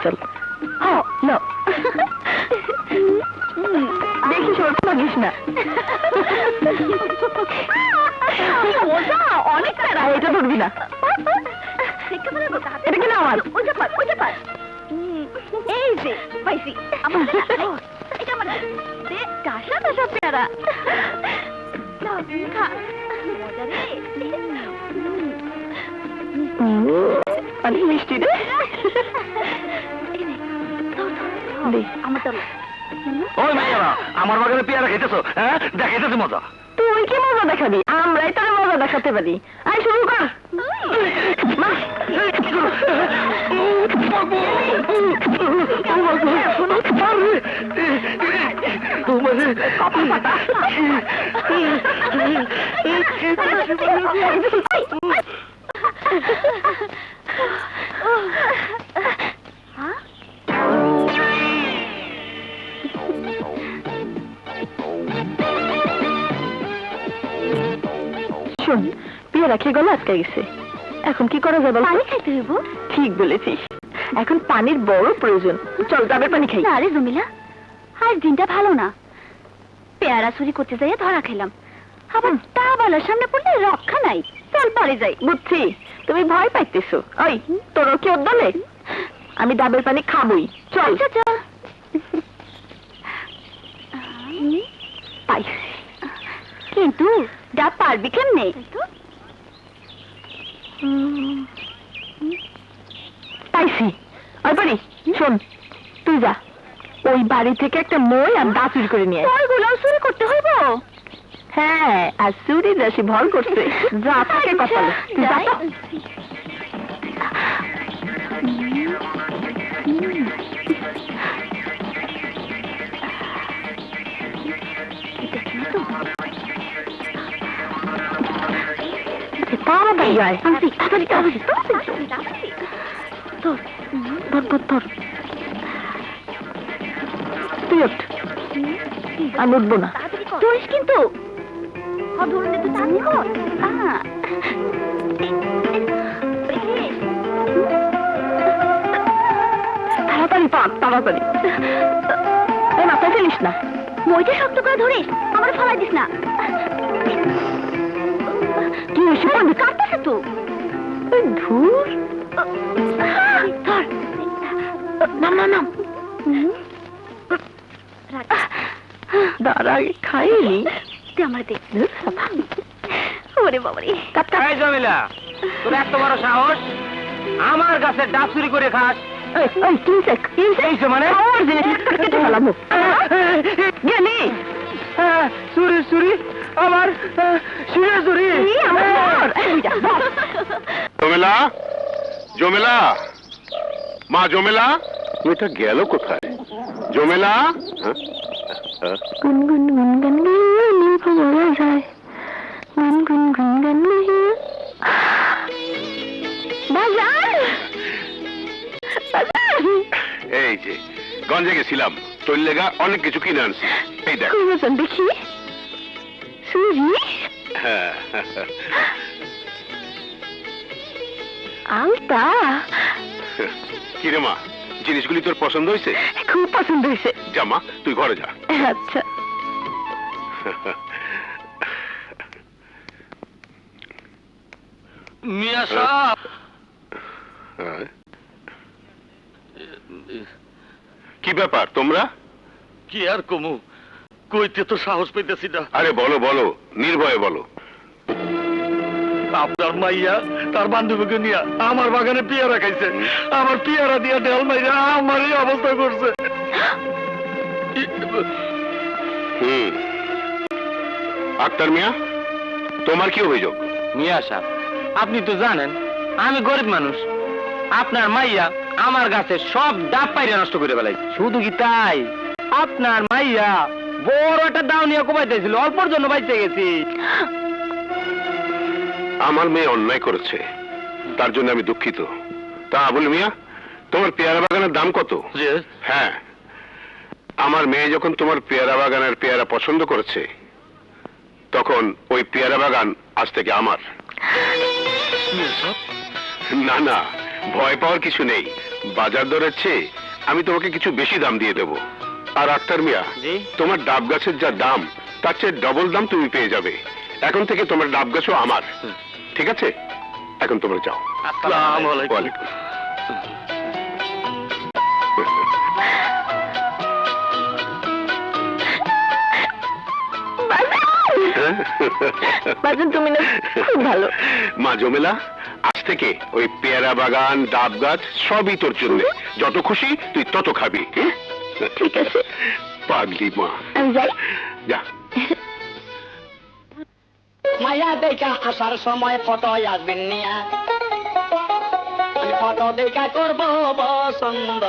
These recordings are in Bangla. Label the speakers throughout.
Speaker 1: চল। দেখিস ওর লাগিস না। অনেক এটা ধরবি না, এটা কিনা আমার। এই যে পাইছি, এটা আমার টাসা টাসা পেয়ারা। অনেক মিষ্টি রে। আমার বাগানে পেয়ারা খেতেছো? হ্যাঁ, দেখাইতেছি মজা। তুই কি মজা দেখাবি? আমরাই তোর মজা দেখাতে পারি। আই শুরু কর। শোন, পেয়ারা খেয়ে গলা আটকে গেছে, এখন কি করা যাবে? পানি খাইতে হইব। ঠিক বলেছিস, এখন পানির বড় প্রয়োজন। চল ডাবের পানি খাই। আরে জমিলা, আজ দিনটা ভালো না। পেয়ারা চুরি করতে যাইয়া ধরা খেলাম, আবার তা বলার সামনে পড়লে রক্ষা নাই। চল পরে যাই। বুঝছি তুমি ভয় পাইতেছো। ওই তোর কি ওর দলে? আমি ডাবের পানি খাবই। চল চল। পাইছি, কিন্তু ডাব পারবি কেমনে? পাইছি। ওই পারি, শোন, তুই যা ওই বাড়ি থেকে একটা মই আর দা চুরি করে নিয়ে। ওইগুলো চুরি করতে হইব? হ্যাঁ, আর চুরি দেশি ভর করছে। যা থাকে কপালে, তুই যা তো। তাড়াতাড়ি আয়। তাড়াতাড়ি তাড়াতাড়ি ধর ধর ধর ধর। তুই ওঠ, আমি উঠবো না। ধরিস কিন্তু। তাড়াতাড়ি পাক, তাড়াতাড়ি। এই মাথায় ফেলিস না। মইটা শক্ত করে ধরিস, আমার ফলাই দিস না। কি হয়েছে? কাটতেছে তো। ধুর, নাম নাম নাম। দাঁড়া, খাইনি। তুই আমার দেখ। ওরে বাবারে। জমিলা, তোর এত বড় সাহস, আমার গাছে ডাব চুরি করে খাস? মানে চুরি চুরি আমার চুরি।
Speaker 2: জমেলা, জমেলা, মা জমেলা, এটা গেল কোথায়? জমেলা,
Speaker 1: গুনগুন গুনগান বলা যায়, গুনগুন গুনগান।
Speaker 2: এই যে গঞ্জে গেছিলাম, তোর লেগা অনেক কিছু কিনে আনছি। এই দেখ
Speaker 1: দেখি। সুজি, আলতা।
Speaker 2: কিরে মা, জিনিসগুলি তোর পছন্দ হয়েছে?
Speaker 1: খুব পছন্দ হয়েছে।
Speaker 2: যা মা, তুই ঘরে যা।
Speaker 1: আচ্ছা।
Speaker 3: মিয়া সাহেব,
Speaker 2: কি ব্যাপার তোমরা?
Speaker 3: কি আর কমু, কইতে তো সাহস পেতেছি না।
Speaker 2: আরে বলো বলো, নির্ভয়ে বলো।
Speaker 3: আপনার মাইয়া তার বান্ধবীকে নিয়ে আমার বাগানে পেয়ারা খাইছে, আমার পেয়ারা দিয়া ঢেল মাইরা আমার এই অবস্থা করছে।
Speaker 2: আক্তার মিয়া, তোমার কি অভিযোগ?
Speaker 4: মিয়া সাহেব, আপনি তো জানেন আমি গরিব মানুষ। আপনার মাইয়া আমার গাছে সব ডাব পাইরা নষ্ট করে ফেলাই। শুধু কি তাই, আপনার মাইয়া বড় একটা দাও নিয়ে কোপাইতেছিল, অল্পর জন্য বাইতে গেছি।
Speaker 2: আমার মেয়ে অন্যায় করেছে, তার জন্য আমি দুঃখিত। তা আবুল মিয়া, তোমার পেয়ারা বাগানের দাম কত? হ্যাঁ, আমার মেয়ে যখন তোমার পেয়ারা বাগানের পেয়ারা পছন্দ করেছে, তখন ওই পেয়ারা বাগান আজ থেকে আমার। না না, ভয় পাওয়ার কিছু নেই, বাজার দরের চেয়ে আমি তোমাকে কিছু বেশি দাম দিয়ে দেবো। আর আক্তার মিয়া,
Speaker 4: জি?
Speaker 2: তোমার ডাব গাছের যা দাম তার চেয়ে ডবল দাম তুমি পেয়ে যাবে। এখন থেকে তোমার ডাব গাছও আমার, ঠিক আছে? এখন তোমরা যাও।
Speaker 3: আসসালামু আলাইকুম।
Speaker 2: ওয়ালাইকুম।
Speaker 1: বাজান তুমি না খুব ভালো।
Speaker 2: মা জমেলা, আজ থেকে ওই পেয়ারা বাগান, ডাব গাছ সবই তোর জন্য। যত খুশি তুই তত খাবি।
Speaker 1: ঠিক আছে,
Speaker 2: পাগলি মা।
Speaker 1: আমি যাই।
Speaker 2: যা।
Speaker 5: মায়া দেখা আসার সময় ফটো আসবেন নিয়া, ফটো দেখা করবো পছন্দ।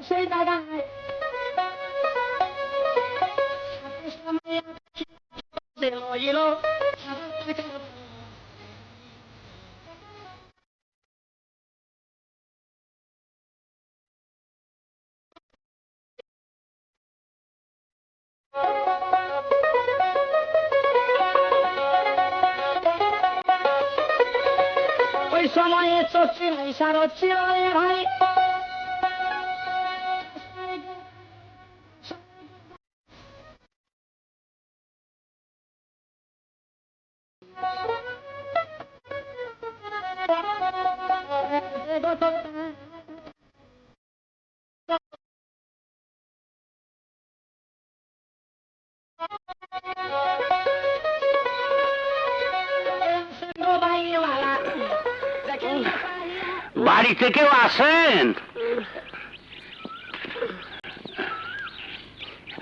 Speaker 5: সেই জায়গায় ওই সময়ে চলছিল ইশার হচ্ছিল ভাই।
Speaker 4: বাড়িতে কেউ আসেন?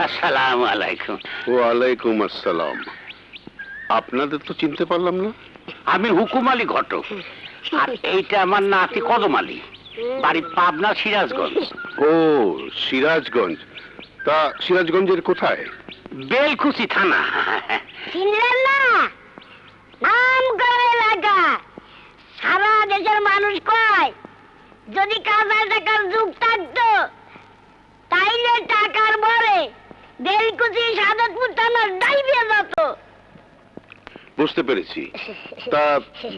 Speaker 4: আসসালামু আলাইকুম।
Speaker 2: ওয়ালাইকুম আসসালাম। আপনাদের তো চিনতে পারলাম না।
Speaker 4: আমি হুকুম আলী ঘটক, আর এইটা আমার নাতি কদম আলী, বাড়ি পাবনা সিরাজগঞ্জ।
Speaker 2: ও, সিরাজগঞ্জ। তা সিরাজগঞ্জের কোথায়?
Speaker 4: বেলকুচি থানা।
Speaker 1: চিনলেন না? নাম করে লাগা। সারা দেশের মানুষ কয় যদি কাঁচা টাকার যুগ থাকতো তাইলে টাকার ভরে বেলকুচি সাদতপুর থানার ডাইবে যেত।
Speaker 2: বুঝতে পেরেছি। তা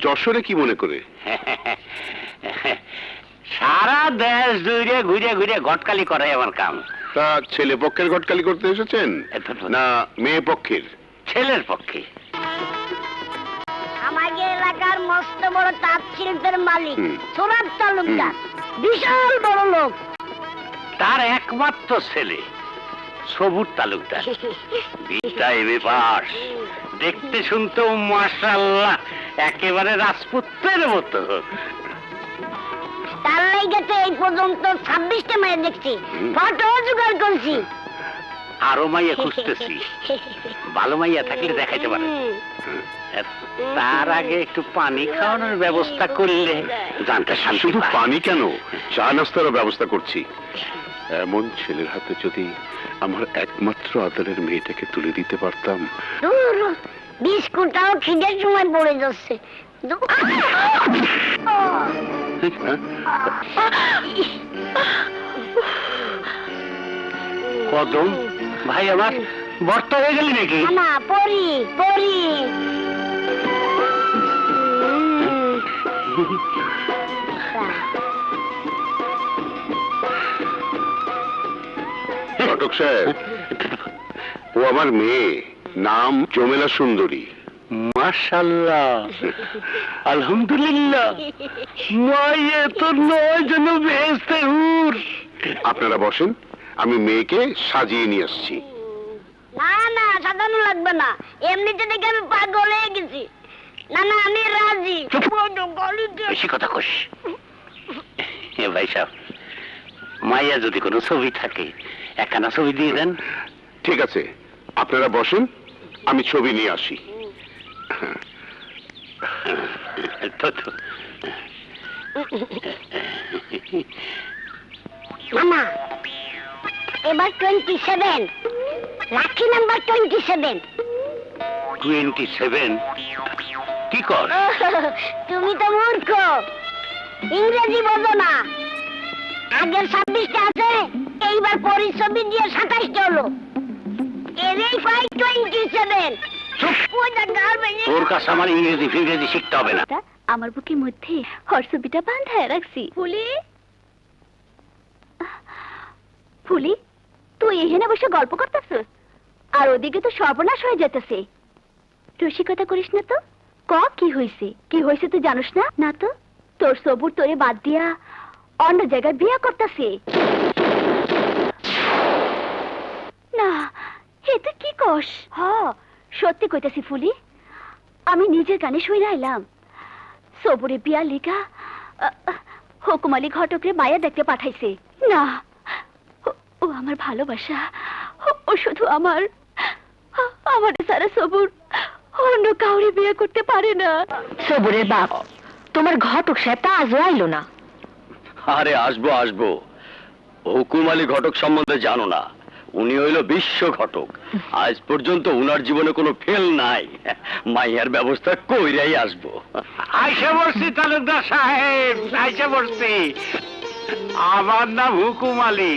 Speaker 2: যশোরে কি মনে করে?
Speaker 4: সারা দেশ জুড়ে ঘুরে ঘুরে ঘটকালি করে আমার কাম।
Speaker 2: তা ছেলে পক্ষের ঘটকালি করতে এসেছেন না মেয়ে পক্ষের?
Speaker 4: ছেলের পক্ষে।
Speaker 1: আমাদের এলাকার মস্ত বড় তাঁত শিল্পের মালিক
Speaker 2: হুম।
Speaker 1: সুরাত তালুকদার, বিশাল বড় লোক।
Speaker 4: তার একমাত্র ছেলে সবুর তালুকদার, বিটা এমএ পাস, দেখতে শুনতেও মাশাআল্লাহ একেবারে রাজপুত্রের মতো।
Speaker 1: তার লাইগে তো এই পর্যন্ত 26টা মেয়ে দেখছি, ফটো জোগাড় করছি।
Speaker 4: আরো মাইয়া খুঁজতেছি, ভালো মাইয়া থাকলে দেখাইতে পারে। তার আগে একটু পানি খাওয়ানোর ব্যবস্থা করলে জানতে শান্তি
Speaker 2: শুধু
Speaker 4: পায়।
Speaker 2: পানি কেন, চা নাস্তারও ব্যবস্থা করছি। এমন ছেলের হাতে যদি আমার একমাত্র আদরের মেয়েটাকে তুলে দিতে পারতাম।
Speaker 1: দূর, বিস্কুটটাও খিদের সময় পড়ে যাচ্ছে।
Speaker 2: হ্যাঁ?
Speaker 4: কদম ভাই আমার বর্তা হয়ে গেলি নাকি?
Speaker 1: না, পরি পরি।
Speaker 2: ঘটক সাহেব, ও আমার মেয়ে, নাম জমেলা সুন্দরী।
Speaker 4: মাশাআল্লাহ, আলহামদুলিল্লাহ, মায়ে তো নয় যেন বেহেশতে হুর।
Speaker 2: আপনারা বসেন, আমি মেয়েকে সাজিয়ে নিয়ে আসছি।
Speaker 1: না না, সাজানো লাগবে না, এমনিতে দেখে আমি পাগল হয়ে গেছি। না না, আমি রাজি।
Speaker 4: বেশি কথা কস। এ ভাই সাহেব, মাইয়া যদি কোনো ছবি থাকে একখানা ছবি দিয়ে দেন।
Speaker 2: ঠিক আছে, আপনারা বসেন, আমি ছবি নিয়ে আসি।
Speaker 5: মামা এবার 27, লাকি নাম্বার 27।
Speaker 2: 27 কি কর?
Speaker 5: তুমি তো মূর্খ, ইংরেজি বোঝো না। আগের 26টা আছে, এইবার পরিশ্রমী দিয়ে 27টা হলো। এরই পাই 27। ওই দেখ, গার্মেন্টস।
Speaker 2: তোর কাছে আমার ইংরেজি ফিংরেজি শিখতে হবে না।
Speaker 1: আমার বুকের মধ্যে হরছবিটা বাঁধায় রাখছি। ফুলি, ফুলি, তুই এখানে বসে গল্প করতেছিস, আর ওদিকে তো সর্বনাশ হয়ে যেতেছে। রসিকতা করিস না তো। ক কি হয়েছে? কি হয়েছে তুই জানিস না? না তো, তোর সবুর তোরে বাদ দিয়া অন্য জায়গায় বিয়ে করতেছে। না, হে তুই কি কস? হ, সত্যি কইতাছি ফুলি, আমি নিজের কানে শুইরা আইলাম। সবুরে বিয়া লিগা হুকুমালি ঘটকরে মায়া দেখতে পাঠাইছে। না, ও আমার ভালোবাসা, ও শুধু আমার সারা সবুর অন্য কাউরে বিয়ে করতে পারে না। সবুরের বাপ, তোমার ঘটক সাহেবটা আজও আইলো না।
Speaker 3: আরে আসবো আসবো, হুকুম আলী ঘটক সম্বন্ধে জানো না, উনি হইল বিশ্ব ঘটক। আজ পর্যন্ত উনার জীবনে কোনো ফেল নাই। মাইয়ার ব্যবস্থা কইরাই আসবো।
Speaker 4: আইসা বসছি তালুকদার সাহেব, আইসা বসছি। আমার নাম হুকুম আলী,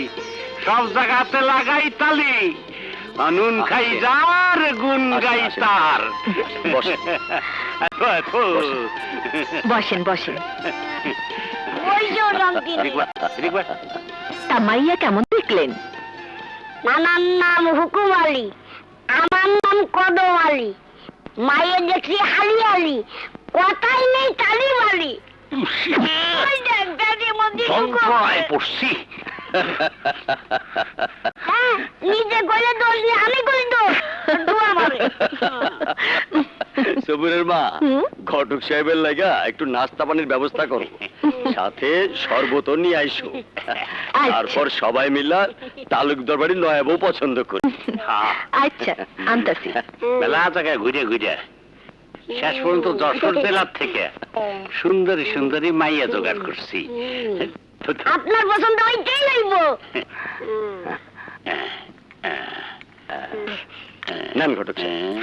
Speaker 4: সব জায়গাতে লাগাই তালি। নুন খাই যার, গুন গাই তার।
Speaker 1: বসেন বসেন।
Speaker 5: ওই যে রংকিনী।
Speaker 1: তা মাইয়া কেমন দেখলেন?
Speaker 5: নানার নাম হুকুম আলী, আমার নাম কদম আলী। মায়ের দেখছি হালি আলী, কথাই নেই তালি মালি। ওই দেখ, ব্যাগের মধ্যে
Speaker 2: যন্ত্রণায় পড়ছি।
Speaker 5: হ্যাঁ, নিজে গলে দোষ দিয়ে আমি করি দোষ। দোয়া মারে।
Speaker 3: সবুরের মা,
Speaker 1: হুম?
Speaker 3: ঘটক সাহেবের লাগা একটু নাস্তা পানির ব্যবস্থা করো, সাথে শরবত নিয়ে আইসো। তারপর সবাই মিলা তালুকদার বাড়ির নয়া বউ পছন্দ করি।
Speaker 1: আচ্ছা, আনতাছি।
Speaker 2: মেলা জায়গায় ঘুরে ঘুরে শেষ পর্যন্ত যশোর জেলার থেকে সুন্দরী সুন্দরী মাইয়া জোগাড় করছি।
Speaker 5: আপনার পছন্দ ওইটাই লইব।
Speaker 3: নেন ঘটক সাহেব।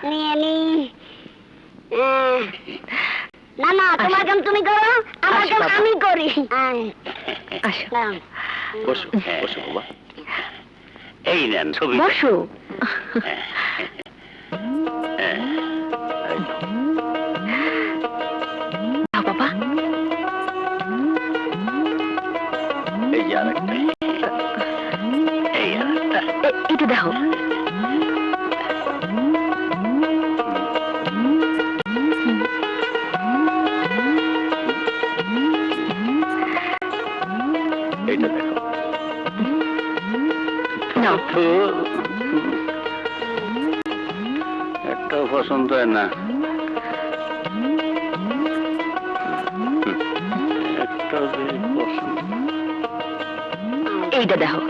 Speaker 5: নিয়ে নি। না না, তোমার কাম তুমি করো, আমার কাম আমি করি।
Speaker 1: আসো,
Speaker 3: বসো বসো বাবা।
Speaker 2: এই নেন ছবি।
Speaker 1: বসো। দাও বাবা।
Speaker 3: এই যে আরেকটা।
Speaker 2: এই আরেকটা।
Speaker 1: এটা দেখো।
Speaker 3: এইটা দেখো।
Speaker 1: নাও।
Speaker 2: একটাও পছন্দ হয় না। একটাও যে পছন্দ।
Speaker 1: এইটা দেখো।